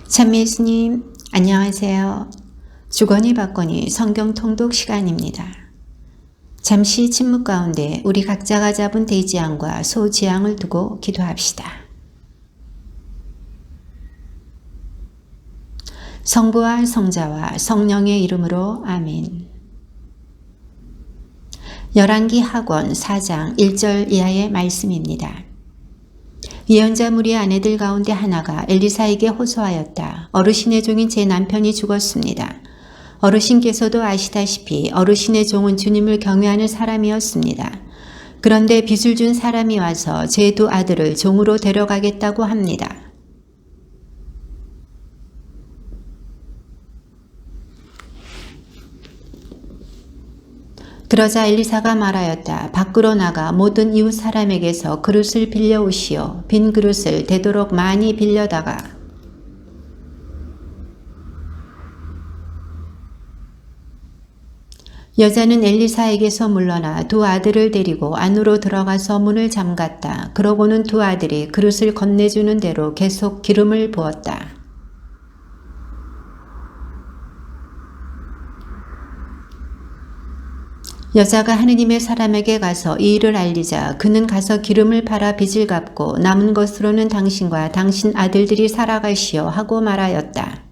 참 예수님, 안녕하세요. 주거니 받거니 성경 통독 시간입니다. 잠시 침묵 가운데 우리 각자가 잡은 대지양과 소지양을 두고 기도합시다. 성부와 성자와 성령의 이름으로 아멘. 열왕기 하권 4장 1절 이하의 말씀입니다. 예언자 무리의 아내들 가운데 하나가 엘리사에게 호소하였다. 어르신의 종인 제 남편이 죽었습니다. 어르신께서도 아시다시피 어르신의 종은 주님을 경외하는 사람이었습니다. 그런데 빚을 준 사람이 와서 제 두 아들을 종으로 데려가겠다고 합니다. 그러자 엘리사가 말하였다. 밖으로 나가 모든 이웃 사람에게서 그릇을 빌려 오시오. 빈 그릇을 되도록 많이 빌려다가 여자는 엘리사에게서 물러나 두 아들을 데리고 안으로 들어가서 문을 잠갔다. 그러고는 두 아들이 그릇을 건네주는 대로 계속 기름을 부었다. 여자가 하느님의 사람에게 가서 이 일을 알리자 그는 가서 기름을 팔아 빚을 갚고 남은 것으로는 당신과 당신 아들들이 살아가시오 하고 말하였다.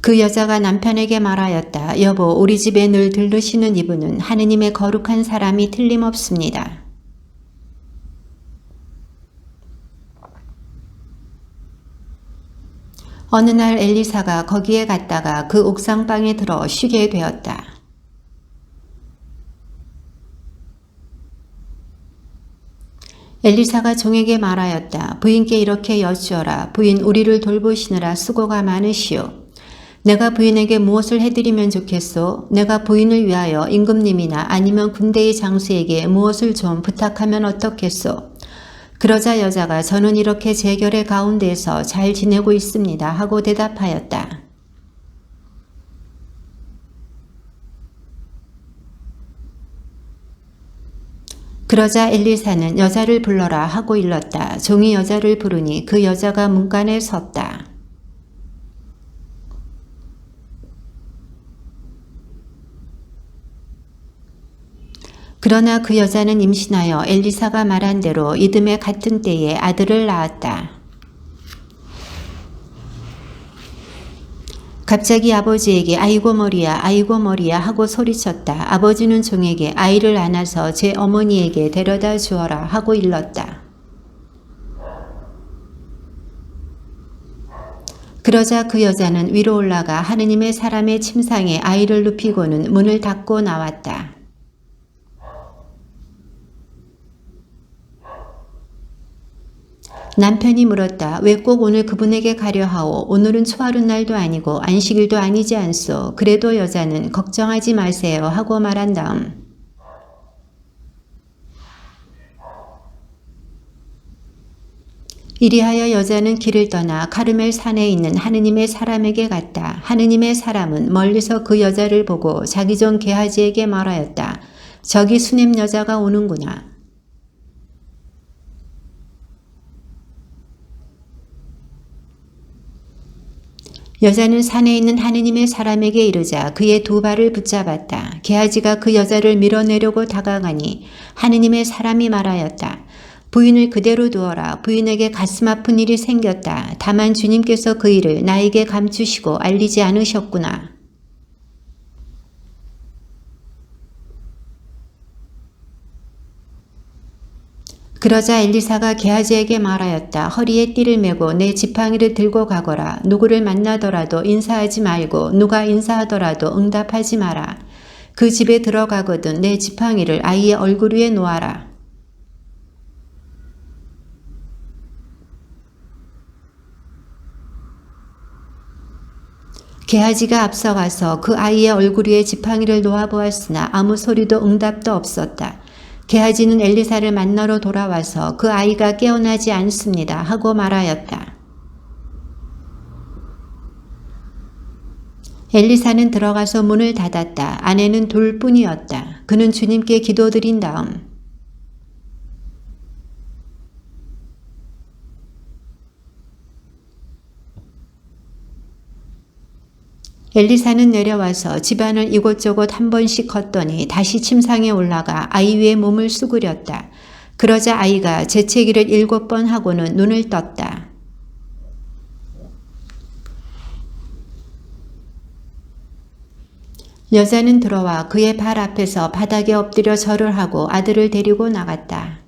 그 여자가 남편에게 말하였다. 여보, 우리 집에 늘 들르시는 이분은 하느님의 거룩한 사람이 틀림없습니다. 어느 날 엘리사가 거기에 갔다가 그 옥상방에 들어 쉬게 되었다. 엘리사가 종에게 말하였다. 부인께 이렇게 여쭈어라. 부인, 우리를 돌보시느라 수고가 많으시오. 내가 부인에게 무엇을 해드리면 좋겠소? 내가 부인을 위하여 임금님이나 아니면 군대의 장수에게 무엇을 좀 부탁하면 어떻겠소? 그러자 여자가 저는 이렇게 제 결의 가운데에서 잘 지내고 있습니다 하고 대답하였다. 그러자 엘리사는 여자를 불러라 하고 일렀다. 종이 여자를 부르니 그 여자가 문간에 섰다. 그러나 그 여자는 임신하여 엘리사가 말한 대로 이듬해 같은 때에 아들을 낳았다. 갑자기 아버지에게 아이고 머리야 하고 소리쳤다. 아버지는 종에게 아이를 안아서 제 어머니에게 데려다 주어라 하고 일렀다. 그러자 그 여자는 위로 올라가 하느님의 사람의 침상에 아이를 눕히고는 문을 닫고 나왔다. 남편이 물었다. 왜 꼭 오늘 그분에게 가려 하오? 오늘은 초하룻 날도 아니고 안식일도 아니지 않소. 그래도 여자는 걱정하지 마세요 하고 말한 다음 이리하여 여자는 길을 떠나 카르멜 산에 있는 하느님의 사람에게 갔다. 하느님의 사람은 멀리서 그 여자를 보고 자기 종 게하지에게 말하였다. 저기 수냄 여자가 오는구나. 여자는 산에 있는 하느님의 사람에게 이르자 그의 두 발을 붙잡았다. 게하지가 그 여자를 밀어내려고 다가가니 하느님의 사람이 말하였다. 부인을 그대로 두어라. 부인에게 가슴 아픈 일이 생겼다. 다만 주님께서 그 일을 나에게 감추시고 알리지 않으셨구나. 그러자 엘리사가 게하지에게 말하였다. 허리에 띠를 메고 내 지팡이를 들고 가거라. 누구를 만나더라도 인사하지 말고 누가 인사하더라도 응답하지 마라. 그 집에 들어가거든 내 지팡이를 아이의 얼굴 위에 놓아라. 게하지가 앞서가서 그 아이의 얼굴 위에 지팡이를 놓아보았으나 아무 소리도 응답도 없었다. 게하지는 엘리사를 만나러 돌아와서 그 아이가 깨어나지 않습니다 하고 말하였다. 엘리사는 들어가서 문을 닫았다. 안에는 둘뿐이었다. 그는 주님께 기도드린 다음 엘리사는 내려와서 집안을 이곳저곳 한 번씩 걷더니 다시 침상에 올라가 아이 위에 몸을 수그렸다. 그러자 아이가 재채기를 7번 하고는 눈을 떴다. 여자는 들어와 그의 발 앞에서 바닥에 엎드려 절을 하고 아들을 데리고 나갔다.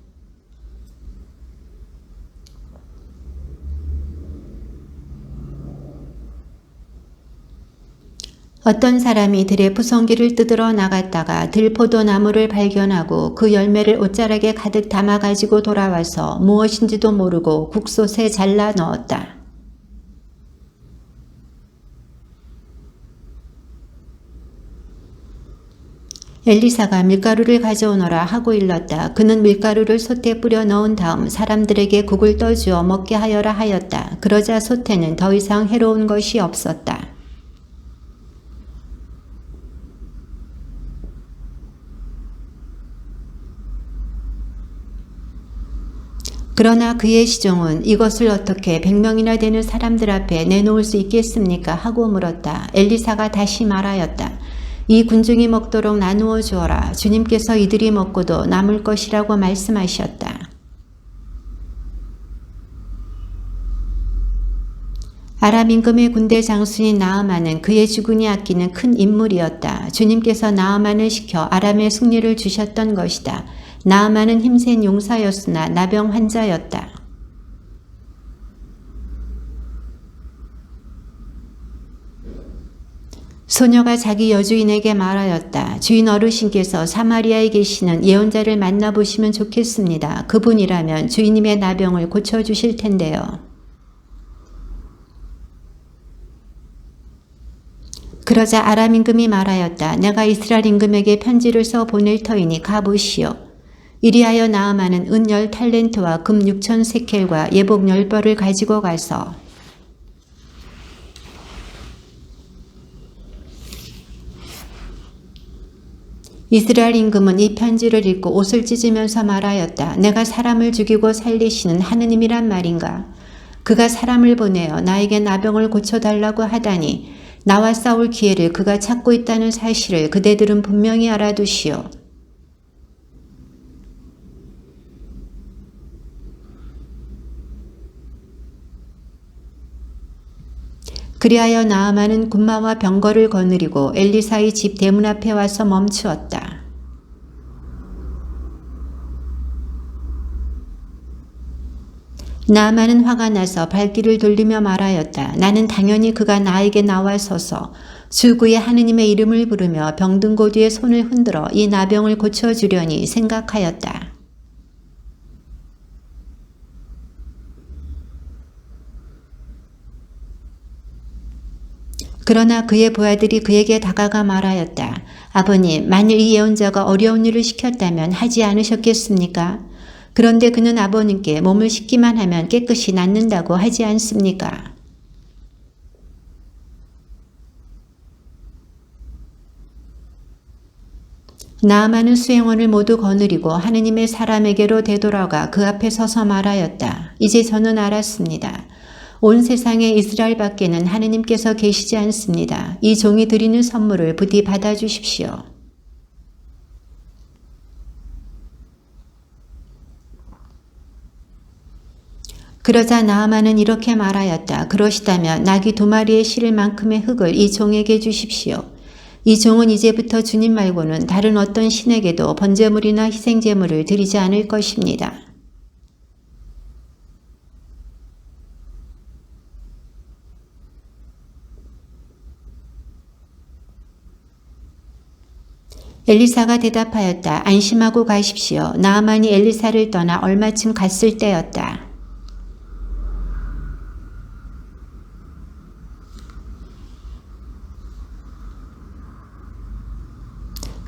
어떤 사람이 들의 푸성기를 뜯으러 나갔다가 들포도나무를 발견하고 그 열매를 옷자락에 가득 담아가지고 돌아와서 무엇인지도 모르고 국솥에 잘라 넣었다. 엘리사가 밀가루를 가져오너라 하고 일렀다. 그는 밀가루를 솥에 뿌려 넣은 다음 사람들에게 국을 떠주어 먹게 하여라 하였다. 그러자 솥에는 더 이상 해로운 것이 없었다. 그러나 그의 시종은 이것을 어떻게 100명이나 되는 사람들 앞에 내놓을 수 있겠습니까? 하고 물었다. 엘리사가 다시 말하였다. 이 군중이 먹도록 나누어 주어라. 주님께서 이들이 먹고도 남을 것이라고 말씀하셨다. 아람 임금의 군대 장수인 나아만은 그의 주군이 아끼는 큰 인물이었다. 주님께서 나아만을 시켜 아람의 승리를 주셨던 것이다. 나아만은 힘센 용사였으나 나병 환자였다. 소녀가 자기 여주인에게 말하였다. 주인 어르신께서 사마리아에 계시는 예언자를 만나보시면 좋겠습니다. 그분이라면 주인님의 나병을 고쳐주실 텐데요. 그러자 아람 임금이 말하였다. 내가 이스라엘 임금에게 편지를 써 보낼 터이니 가보시오. 이리하여 나아만은 은 10탈렌트와 금 6천 세켈과 예복 10벌을 가지고 가서 이스라엘 임금은 이 편지를 읽고 옷을 찢으면서 말하였다. 내가 사람을 죽이고 살리시는 하느님이란 말인가? 그가 사람을 보내어 나에게 나병을 고쳐달라고 하다니 나와 싸울 기회를 그가 찾고 있다는 사실을 그대들은 분명히 알아두시오. 그리하여 나아만은 군마와 병거를 거느리고 엘리사의 집 대문 앞에 와서 멈추었다. 나아만은 화가 나서 발길을 돌리며 말하였다. 나는 당연히 그가 나에게 나와서서 주구의 하느님의 이름을 부르며 병든 곳 위에 손을 흔들어 이 나병을 고쳐주려니 생각하였다. 그러나 그의 부하들이 그에게 다가가 말하였다. 아버님, 만일 이 예언자가 어려운 일을 시켰다면 하지 않으셨겠습니까? 그런데 그는 아버님께 몸을 씻기만 하면 깨끗이 낫는다고 하지 않습니까? 나아만은 수행원을 모두 거느리고 하느님의 사람에게로 되돌아가 그 앞에 서서 말하였다. 이제 저는 알았습니다. 온 세상에 이스라엘 밖에는 하느님께서 계시지 않습니다. 이 종이 드리는 선물을 부디 받아주십시오. 그러자 나아만은 이렇게 말하였다. 그러시다면 나귀 2마리에 실을 만큼의 흙을 이 종에게 주십시오. 이 종은 이제부터 주님 말고는 다른 어떤 신에게도 번제물이나 희생제물을 드리지 않을 것입니다. 엘리사가 대답하였다. 안심하고 가십시오. 나아만이 엘리사를 떠나 얼마쯤 갔을 때였다.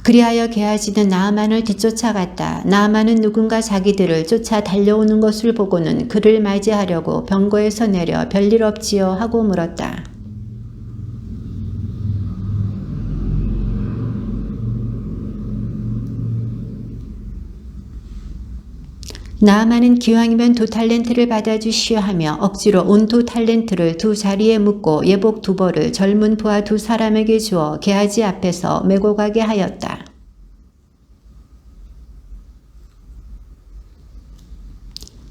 그리하여 게하지는 나아만을 뒤쫓아갔다. 나아만은 누군가 자기들을 쫓아 달려오는 것을 보고는 그를 맞이하려고 병거에서 내려 별일 없지요 하고 물었다. 나아만은 기왕이면 2달란트를 받아주시오 하며 억지로 온 2달란트를 두 자리에 묶고 예복 2벌을 젊은 부하 2사람에게 주어 게하지 앞에서 메고 가게 하였다.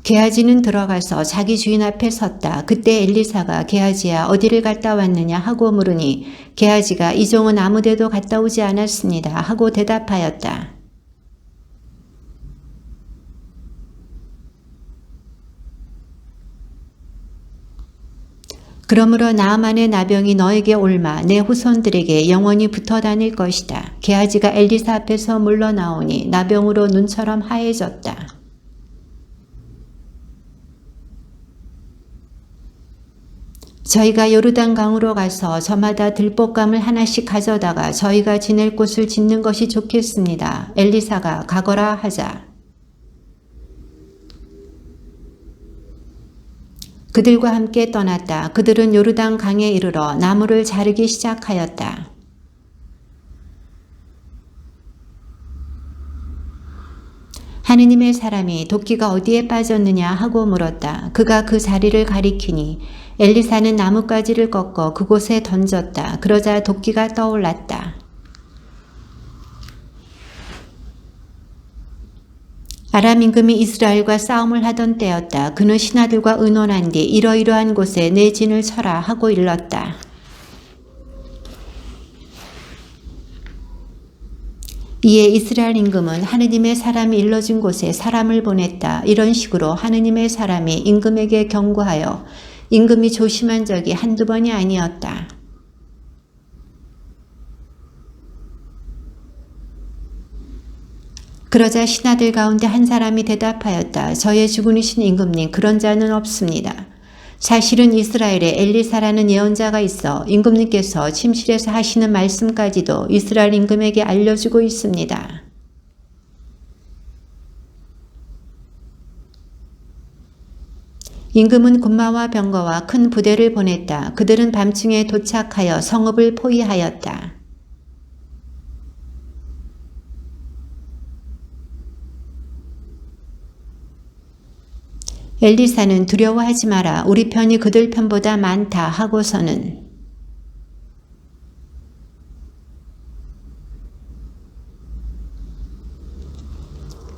게하지는 들어가서 자기 주인 앞에 섰다. 그때 엘리사가 게하지야 어디를 갔다 왔느냐 하고 물으니 게하지가 이 종은 아무데도 갔다 오지 않았습니다 하고 대답하였다. 그러므로 나아만의 나병이 너에게 올마 내 후손들에게 영원히 붙어 다닐 것이다. 게하지가 엘리사 앞에서 물러나오니 나병으로 눈처럼 하얘졌다. 저희가 요르단 강으로 가서 저마다 들볶감을 하나씩 가져다가 저희가 지낼 곳을 짓는 것이 좋겠습니다. 엘리사가 가거라 하자. 그들과 함께 떠났다. 그들은 요르단 강에 이르러 나무를 자르기 시작하였다. 하느님의 사람이 도끼가 어디에 빠졌느냐 하고 물었다. 그가 그 자리를 가리키니 엘리사는 나뭇가지를 꺾어 그곳에 던졌다. 그러자 도끼가 떠올랐다. 아람 임금이 이스라엘과 싸움을 하던 때였다. 그는 신하들과 의논한 뒤 이러이러한 곳에 내 진을 쳐라 하고 일렀다. 이에 이스라엘 임금은 하느님의 사람이 일러준 곳에 사람을 보냈다. 이런 식으로 하느님의 사람이 임금에게 경고하여 임금이 조심한 적이 한두 번이 아니었다. 그러자 신하들 가운데 한 사람이 대답하였다. 저의 주군이신 임금님, 그런 자는 없습니다. 사실은 이스라엘에 엘리사라는 예언자가 있어 임금님께서 침실에서 하시는 말씀까지도 이스라엘 임금에게 알려주고 있습니다. 임금은 군마와 병거와 큰 부대를 보냈다. 그들은 밤중에 도착하여 성읍을 포위하였다. 엘리사는 두려워하지 마라. 우리 편이 그들 편보다 많다 하고서는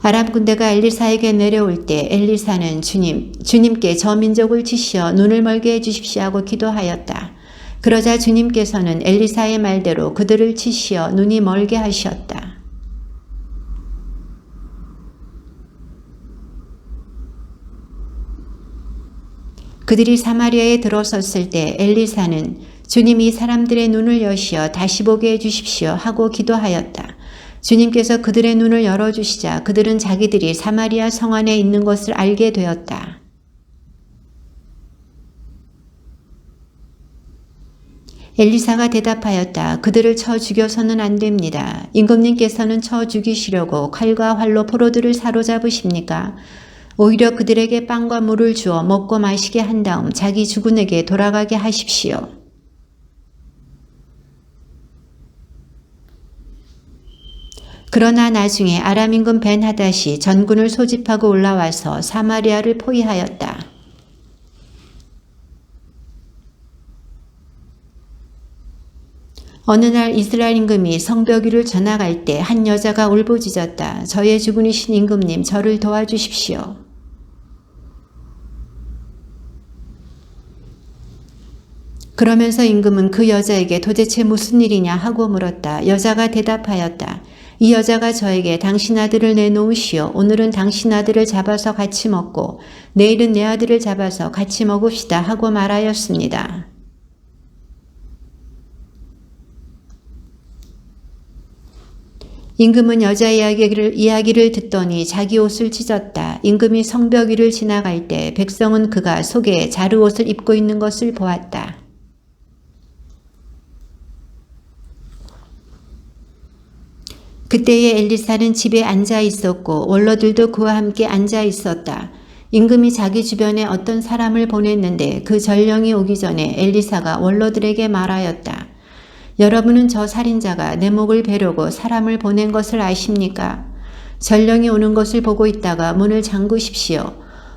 아람 군대가 엘리사에게 내려올 때 엘리사는 주님께 저 민족을 치시어 눈을 멀게 해주십시오 하고 기도하였다. 그러자 주님께서는 엘리사의 말대로 그들을 치시어 눈이 멀게 하셨다. 그들이 사마리아에 들어섰을 때 엘리사는 주님 이 사람들의 눈을 여시어 다시 보게 해주십시오 하고 기도하였다. 주님께서 그들의 눈을 열어주시자 그들은 자기들이 사마리아 성 안에 있는 것을 알게 되었다. 엘리사가 대답하였다. 그들을 쳐 죽여서는 안 됩니다. 임금님께서는 쳐 죽이시려고 칼과 활로 포로들을 사로잡으십니까? 오히려 그들에게 빵과 물을 주어 먹고 마시게 한 다음 자기 주군에게 돌아가게 하십시오. 그러나 나중에 아람 임금 벤하닷이 전군을 소집하고 올라와서 사마리아를 포위하였다. 어느 날 이스라엘 임금이 성벽 위를 지나갈 때 한 여자가 울부짖었다. 저의 주군이신 임금님, 저를 도와주십시오. 그러면서 임금은 그 여자에게 도대체 무슨 일이냐 하고 물었다. 여자가 대답하였다. 이 여자가 저에게 당신 아들을 내놓으시오. 오늘은 당신 아들을 잡아서 같이 먹고 내일은 내 아들을 잡아서 같이 먹읍시다 하고 말하였습니다. 임금은 여자 이야기를 듣더니 자기 옷을 찢었다. 임금이 성벽 위를 지나갈 때 백성은 그가 속에 자르옷을 입고 있는 것을 보았다. 그때에 엘리사는 집에 앉아 있었고 원로들도 그와 함께 앉아 있었다. 임금이 자기 주변에 어떤 사람을 보냈는데 그 전령이 오기 전에 엘리사가 원로들에게 말하였다. 여러분은 저 살인자가 내 목을 베려고 사람을 보낸 것을 아십니까? 전령이 오는 것을 보고 있다가 문을 잠그십시오.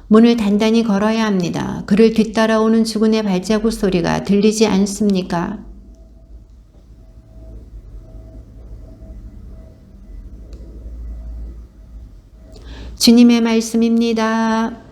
문을 단단히 걸어야 합니다. 그를 뒤따라오는 주군의 발자국 소리가 들리지 않습니까? 주님의 말씀입니다.